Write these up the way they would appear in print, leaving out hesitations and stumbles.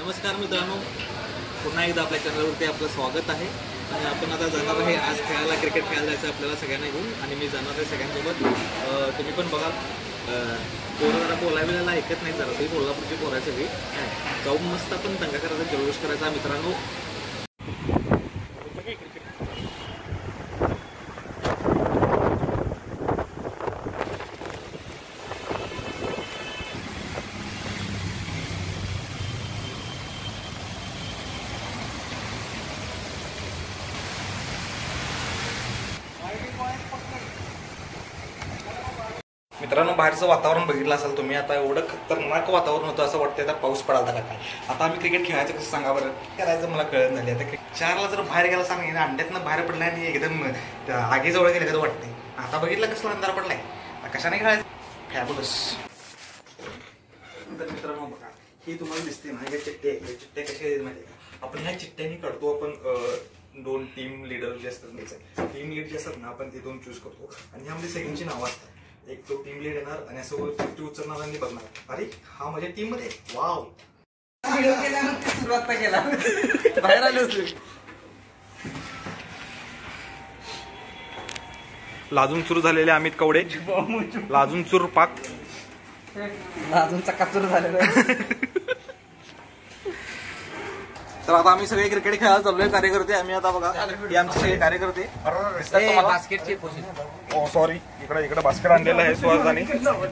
नमस्कार मित्रांनो, पुन्हा एकदा आपल्या चॅनलवरती आपलं स्वागत आहे. आणि आपण आता जाणार आहे आज खेळायला, क्रिकेट खेळायला जायचं आपल्याला सगळ्यांना घेऊन. आणि मी जाणार आहे सगळ्यांसोबत. तुम्ही पण बघा, पोरं जरा बोलायला ऐकत नाही, जरा ती कोल्हापूरची पोरं आहे सगळी. जाऊन मस्त आपण दंगा करायचा, जल्लोष करायचा मित्रांनो. मित्रांनो, बाहेरचं वातावरण बघितलं असाल तुम्ही. आता एवढं खतरनाक वातावरण होतं, असं वाटतं आता पाऊस पडायला का काय. आता आम्ही क्रिकेट खेळायचं कसं सांगा बरं, करायचं मला कळत नाही. आता 4ला जर बाहेर गेला सांग, अंड्यातनं बाहेर पडलाय आणि एकदम आगीजवळ गेलं कसं वाटतंय. आता बघितलं कसला अंधार पडलाय, कशाने खेळायचं. फॅबुलस. तर मित्रांनो बघा, ही तुम्हाला दिसते ना, ह्या चिठ्ठ्या चिठ्ठ्या कशा आहेत माहिती का. आपण ह्या चिठ्ठ्यानी काढतो. आपण 2 टीम लीडर जे असतात, टीम लीड जे असतात ना, आपण ते 2 चूज करतो. आणि ह्यामध्ये सेकंडची नावं असतात. एक तो टीम लीड येणार आणि असं चिठ्ठी उचलणार आणि बघणार, अरे हा माझ्या टीम मध्ये. वाव, सुरुवात केला बाहेर आले होते. लाजून चूर झालेले अमित कवडे, लाजून चूर पाक, लाजून चकाचूर झालेलं. तर आता आम्ही सगळे क्रिकेट खेळायला चाललोय, कार्यकर्ते आम्ही. आता बघा, हे आमचे सगळे कार्यकर्ते. बास्केटची ओ सॉरी, इकडे बास्केट आणलेलं आहे सुहासदानी.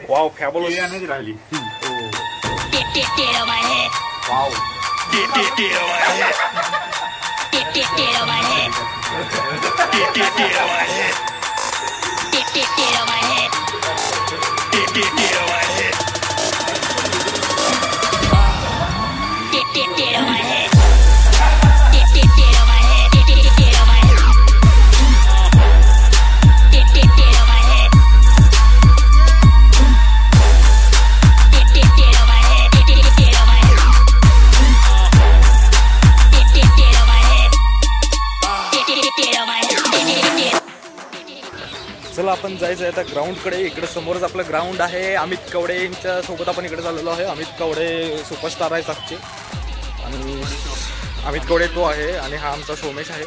वाव, फॅबुलस राहिली. वाव, चला आपण जायचं आहे आता ग्राउंडकडे. इकडे समोरच आपलं ग्राउंड आहे. अमित कवडे यांच्या सोबत आपण इकडे चाललेलो आहे. अमित कवडे सुपरस्टार आहेत आजचे. आणि अमित कवडे तो आहे आणि हा आमचा सोमेश आहे.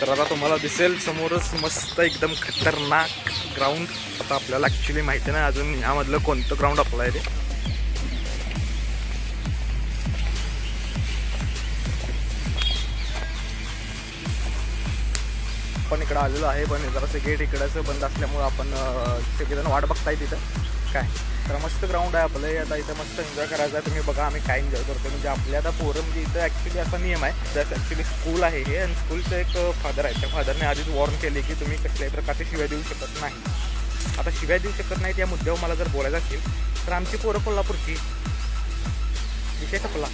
तर आता तुम्हाला दिसेल समोरच मस्त एकदम खतरनाक ग्राउंड. आता आपल्याला ॲक्च्युली माहिती नाही अजून यामधलं कोणतं ग्राउंड आपलं आहे ते. आपण इकडं आलेलो आहे, पण जरासं गेट इकडचं बंद असल्यामुळं आपण सगळेजण वाट बघताय तिथं. काय तर मस्त ग्राउंड आहे आपलं. आता इथं मस्त एन्जॉय करायचं आहे. तुम्ही बघा आम्ही काय एन्जॉय करतो. म्हणजे आपल्या आता पोरं, म्हणजे इथं ॲक्च्युली असा नियम आहे, त्यात ॲक्च्युली स्कूल आहे हे. आणि स्कूलचं एक फादर आहे, त्या फादरने आधीच वॉर्न केले की तुम्ही कसल्याही प्रकारची शिव्या देऊ शकत नाही. आता शिव्या देऊ शकत नाही या मुद्द्यावर मला जर बोलायचं असेल तर आमची पोरं कोल्हापूरची, विषय संपला.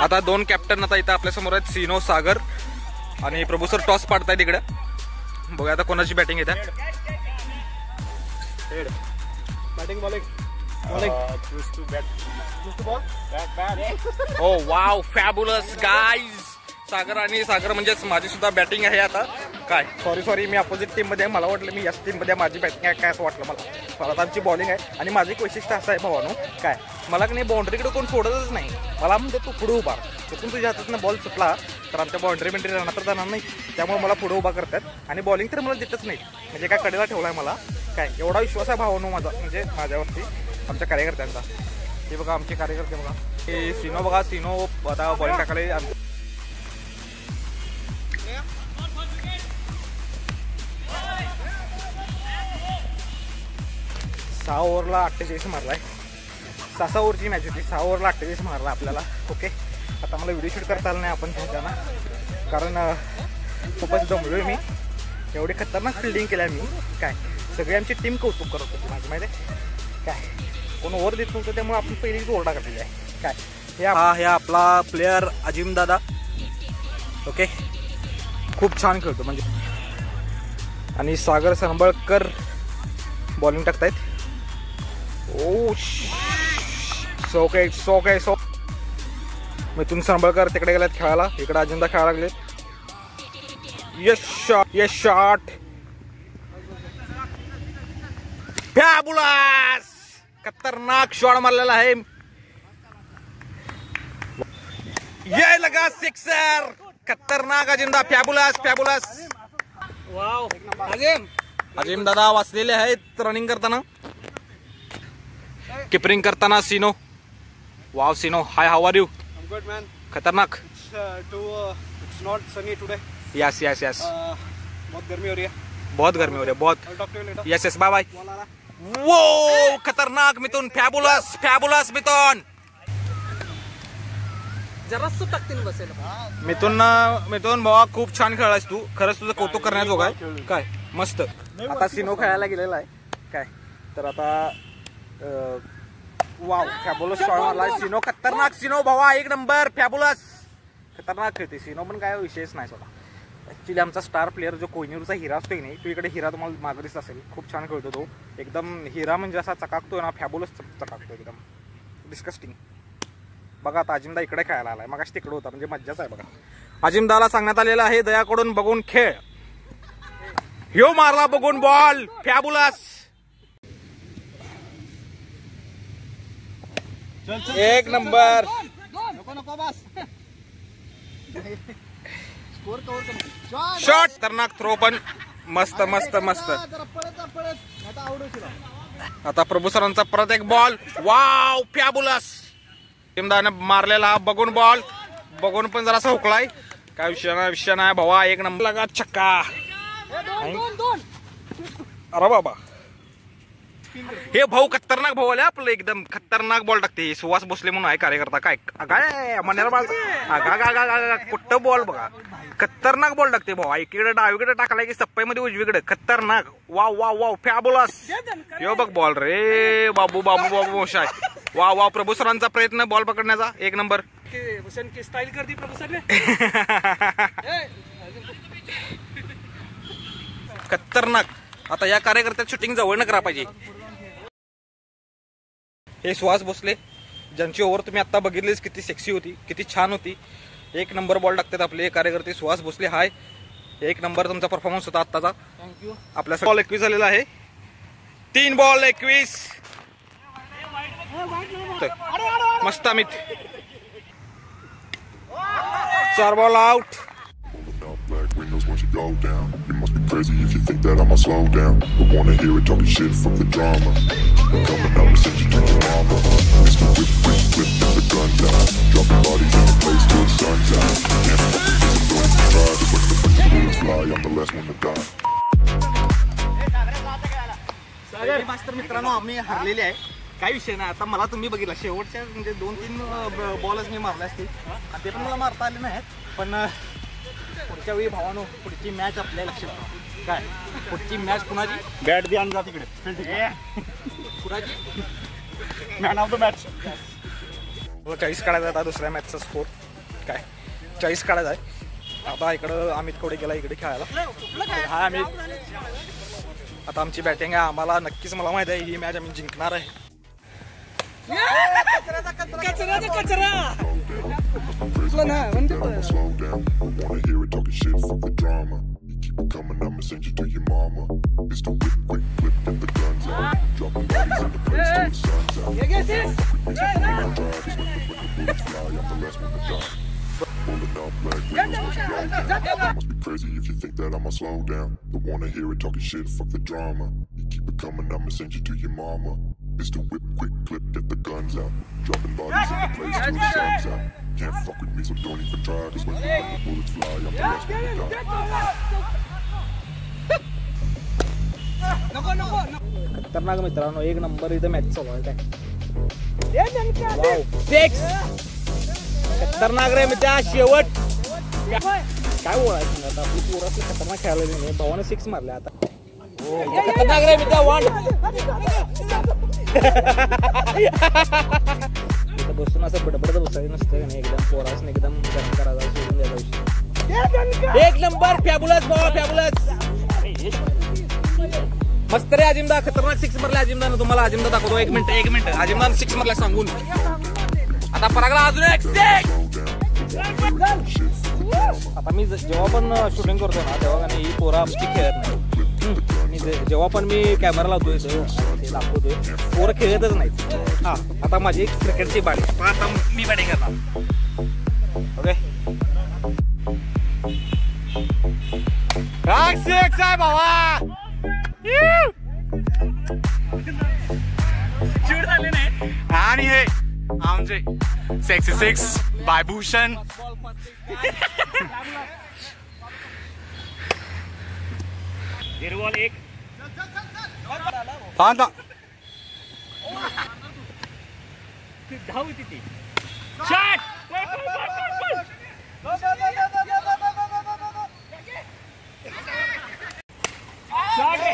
आता 2 कॅप्टन आता इथं आपल्या समोर आहेत, सिनो, सागर आणि प्रभू सर. टॉस पाडतायत इकडे. बघा आता कोणाची बॅटिंग येते. ओ वाव, फॅबुलस गाईज. सागर म्हणजेच माझी सुद्धा बॅटिंग आहे आता. काय सॉरी मी अपोजिट टीममध्ये आहे. मला वाटलं मी याच टीममध्ये माझी बॅटिंग आहे काय असं वाटलं मला. आता आमची बॉलिंग आहे. आणि माझं एक वैशिष्ट्य असं आहे भावानो, काय मला की नाही बाउंड्रीकडे कोण सोडतच नाही. मला म्हणते तू पुढे उभा, चुकून तुझ्या हातातनं बॉल सुटला तर आमच्या बाउंड्री राहणार तर जाणार नाही. त्यामुळे मला पुढे उभा करतात. आणि बॉलिंग तर मला देतच नाही. म्हणजे काय कडेला ठेवला आहे मला. काय एवढा विश्वास आहे भावानो माझा, म्हणजे माझ्यावरती, आमच्या कार्यकर्त्यांचा. हे बघा आमचे कार्यकर्ते बघा. हे सिनो बघा, सिनो आता बॉलिंग टाकायला. 6 ओव्हरला 48 मारलाय. 6 ओव्हरची मॅच होती. 6 ओव्हरला 48 मारला आपल्याला. ओके, आता मला व्हिडिओ शूट करता आला नाही आपण त्यांना, कारण खूपच दमलोय मी. एवढी खतरनाक फिल्डिंग केल्या मी. काय सगळी आमची टीम कौतुक करत होती माझी, माहिती आहे काय. कोण ओव्हर देत नव्हतं, त्यामुळे आपण पहिलीच ओव्हर टाकलेली आहे. काय हे आपला प्लेयर अजिम दादा. ओके, खूप छान खेळतो म्हणजे. आणि सागर संबळकर बॉलिंग टाकतायत. ओ सो मिथुन सांभळकर तिकडे गेल्यात खेळायला, इकडे अजिंदा खेळायला लागलेत. यश शॉट फॅबुलस, खतरनाक शॉट मारलेला आहे. ये लगा सिक्सर, खतरनाक अजिंदा. फॅबुलस. वाव अजिम दादा वाचलेले आहेत रनिंग करताना, किपरिंग करताना. Sino, wow Sino, hi, how are you? Good man. खतरनाक. It's not sunny today. Yes. बहुत गर्मी हो रही है. बहुत गर्मी हो रही है, बहुत. I'll talk to you later. Yes bye bye. वो खतरनाक मिथुन, फॅबुलस मिथुन. जरासं टाकतील बसेल. मिथुन भावा खूप छान खेळलास तू, खरंच तुझं कौतुक करण्याजोग आहे. काय मस्त. आता सिनो खेळायला गेलेला आहे काय, तर आता वाव फॅबुलस शॉट मारला सिनो. खतरनाक सिनो भावा, एक नंबर. फॅबुलस खतरनाक खेळते सिनो, पण काय विषयच नाही स्वतः. ऍक्च्युली आमचा स्टार प्लेअर जो कोहिनूरचा हिरा असतो की नाही, तो इकडे हिरा तुम्हाला मागे दिसत असेल, खूप छान खेळतो तो. एकदम हिरा म्हणजे असा चकाकतोय ना, फॅबुलस चकाकतो एकदम. डिस्कस्टिंग. बघा आता अजिंदा इकडे खेळायला आलाय, मगाशी तिकडे होता, म्हणजे मज्जाच आहे बघा. अजिंदाला सांगण्यात आलेलं आहे दयाकडून बघून खेळ. ह्यो मारला बघून बॉल, फॅबुलस. एक नंबर शॉट, खतरनाक थ्रो पण मस्त. आता प्रभू सरांचा परत एक बॉल. वाव फॅबुलस. टीमदाने मारलेला बघून बॉल, बघून पण जरासा हुकलाय. काय विषय नाही भावा, एक नंबर लगा छक्का. अरे बाबा, हे भाऊ खतरनाक भाऊ आले आपलं, एकदम खतरनाक बॉल टाकते. सुहास भोसले म्हणून आहे कार्यकर्ता. काय मनेरा बाळचा कुठं बॉल बघा, खतरनाक बॉल टाकते भाऊ. इकडे डावीकडे टाकलाय की सप्पाईमध्ये उजवीकडे, खतरनाक. वाव फॅबुलस. यो बघ बॉल रे बाबू शाय. वाव प्रभू सरांचा प्रयत्न बॉल पकडण्याचा, एक नंबर. स्टाईल कर दी प्रभू सर ने. खतरनाक. आता या कार्यकर्त्यात शूटिंग जवळ न करा पाहिजे. हे सुहास भोसले, ज्यांची ओव्हर तुम्ही आता बघितलीच, किती सेक्सी होती, किती छान होती. एक नंबर बॉल टाकतात आपले कार्यकर्ते. सुहास भोसले हाय, एक नंबर तुमचा परफॉर्मन्स होता आत्ताचा. थँक्यू. आपल्या बॉल 21 झालेला आहे. 3 बॉल 21. मस्त Amit. 4 ball out. Black windows once you go down. You must be crazy if you think that I'ma slow down. Don't wanna hear it talking shit, fuck the drama. I'm coming out and send you to your mama. Mr. Whip, and the guns out. Dropping bodies in the place till the sun's out. Can't fuck with this, I'm going to try. Just when the bullets fly, I'm the last one to die. मास्तर मित्रांनो, आम्ही हरलेले आहे, काही विषय नाही. आता मला तुम्ही बघितला शेवटच्या म्हणजे 2-3 बॉलच मी मारले असतील, ते पण मला मारता आले नाहीत. पण पुढच्या वेळी भावानो, पुढची मॅच आपल्या लक्षात ठेवा. काय पुढची मॅच कुणाची? बॅट बी आणजा तिकडे. कुणाची? Man of the match. 40 काढायचा आता दुसऱ्या मॅचचा स्कोर. काय 40 काढायचा आहे. आता इकडं अमित कोडे गेला इकडे खेळायला. हा अमित, आता आमची बॅटिंग आहे. आम्हाला नक्कीच, मला माहिती आहे ही मॅच आम्ही जिंकणार आहे. I'ma slow down. Don't wanna hear it talking shit, fuck the drama. You keep it coming, I'ma send you to your mama. Mr. Whip, quick flip, get the guns out. Dropping bodies in the place till the sun's out. Fuck with me, so you don't try. Just when the bullets fly, I'm the last one to die. Pulling up black windows once you go down. You must be crazy if you think that I'ma slow down. Don't wanna hear it talking shit, fuck the drama. You keep it coming, I'ma send you to your mama. Mr. Whip, quick clip, get the guns out. Dropping bodies in the place till the sun's out. Can't fuck with me, so don't even try. Cause when the bullets fly, I'm the last one to die. खतरनाक मित्रांनो, एक number इथं match चालू आहे. काय 6 खतरनाक रे मित्रा. शेवट काय बोलायचं आता, आपली पोरं असली खतरनाक खेळायला नाही. भावानं 6 मारले आता. खतरनाक रे मित्रा. 1 बसून असं बडबडत बसायचं नसतं नाही, एकदम पोरास एकदम गरम करायचा, सोडून द्यायचा विषय. एक नंबर फॅबुलस बॉल, फॅबुलस. मस्त रे अजिंदा, खतरनाक 6 मारले अजिंदानं. तुम्हाला अजिंदा दाखवतो. एक मिनिट अजिंदानं 6 मारल्या सांगून. आता परागला अजून एक 6. आता मी जेव्हा पण शूटिंग करतो ना तेव्हा आणि ही पोरं आमची खेळत नाही. आणि जेव्हा पण मी कॅमेरा लावतोय ते दाखवतोय पोरं खेळतच नाहीत. हा आता माझी क्रिकेटची बाडी आता मी बॅटिंग करणार. ओके आहे भावा. चिड झाले नाही. आणि हे आमचे 66 बायभूषण. एक पाहता धाव होती ती.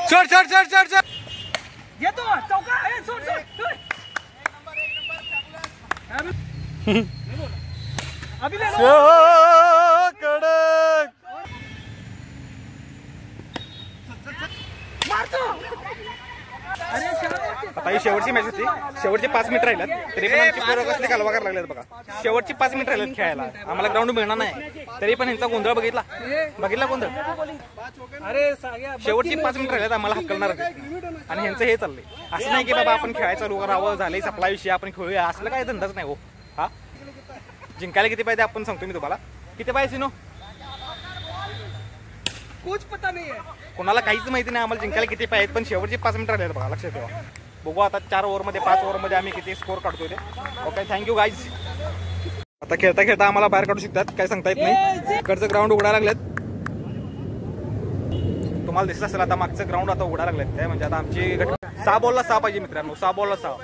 चढ चढ चढ चढ चढ. येतो चौका. सोड सोड. अभी ले लो. कडक. आता ही शेवटची मॅच होती. शेवटचे 5 मिनिट राहिल्यात तरी पण आमची पोरं कसली कालवा करायला लागल्यात बघा. शेवटची 5 मिनिट राहिल्यात खेळायला. आम्हाला ग्राउंड मिळणार नाही तरी पण ह्यांचा गोंधळ बघितला गोंधळ. अरे साग्या शेवटची 5 मिनिट राहिल्यात आम्हाला हक्कलणार आणि ह्यांचं हे चाललंय. असं नाही की बाबा आपण खेळायचं चालू करावं झालंय सपला विषय आपण खेळूया असलं काय धंदाच नाही हो. हा जिंकायला किती पाहिजे आपण सांगतो मी तुम्हाला. किती पाहिजे सिनो कुछ पता नहीं है. कोणाला काहीच माहिती नाही आम्हाला जिंकायला किती पाहिजे. पण शेवटची 5 मिनिटं राहिल्यात बघा. लक्षात ठेवा. बघू आता 4 ओव्हरमध्ये 5 ओव्हरमध्ये आम्ही किती स्कोर काढतोय ते. Okay thank you guys. आता खेळता खेळता आम्हाला बाहेर काढू शकतात काय सांगता येत नाही. इकडचं ग्राउंड उघडायला लागलेत. तुम्हाला दिसत असेल आता मागचं ग्राउंड आता उघडायला लागलेत. काय म्हणजे आता आमची 6 बॉलला 6 पाहिजे मित्रांनो. 6 बॉलला 6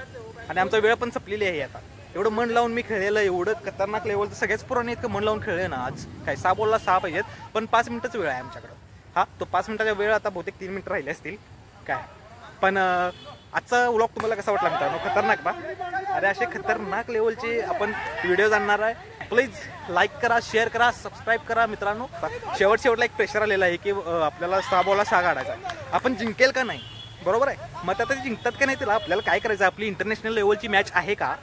आणि आमचा वेळ पण संपलेली आहे. आता एवढं मन लावून मी खेळलेलं एवढं खतरनाक लेवलचं सगळ्याच पुराणे इतकं मन लावून खेळले ना आज. काय 6 बॉलला 6 पाहिजेत पण 5 मिनिटच वेळ आहे आमच्याकडं. हा तो 5 मिनिटाचा वेळ आता बहुतेक 3 मिनिटं राहिले असतील काय. पण आजचा व्लॉग तुम्हाला कसा वाटला मित्रांनो. खतरनाक बा. अरे असे खतरनाक लेवलचे आपण व्हिडिओज आणणार आहे. प्लीज लाईक करा, शेअर करा, सबस्क्राईब करा मित्रांनो. शेवटला एक प्रेशर आलेला आहे की आपल्याला 6 बॉलला 6 काढायचा. आपण जिंकेल का नाही बरोबर आहे. मग आता जिंकतात का नाही त्याला आपल्याला काय करायचं. आपली इंटरनॅशनल लेवलची मॅच आहे का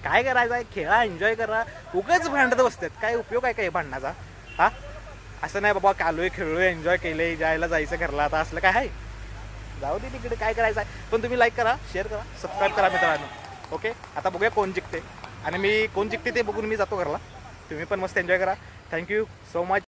काय करायचं आहे. खेळा एन्जॉय करा. उगाच भांडत बसतात काय उपयोग आहे काय भांडण्याचा. हा असं नाही बाबा कालोय खेळलोय एन्जॉय केलंय जायला जायचं घरला आता असलं काय आहे. जाऊ दे तिकडे काय करायचं आहे. पण तुम्ही लाईक करा, शेअर करा, सबस्क्राईब करा मित्रांनो. ओके आता बघूया कोण जिंकते आणि मी कोण जिंकते ते बघून मी जातो घरला. तुम्ही पण मस्त एन्जॉय करा. Thank you so much.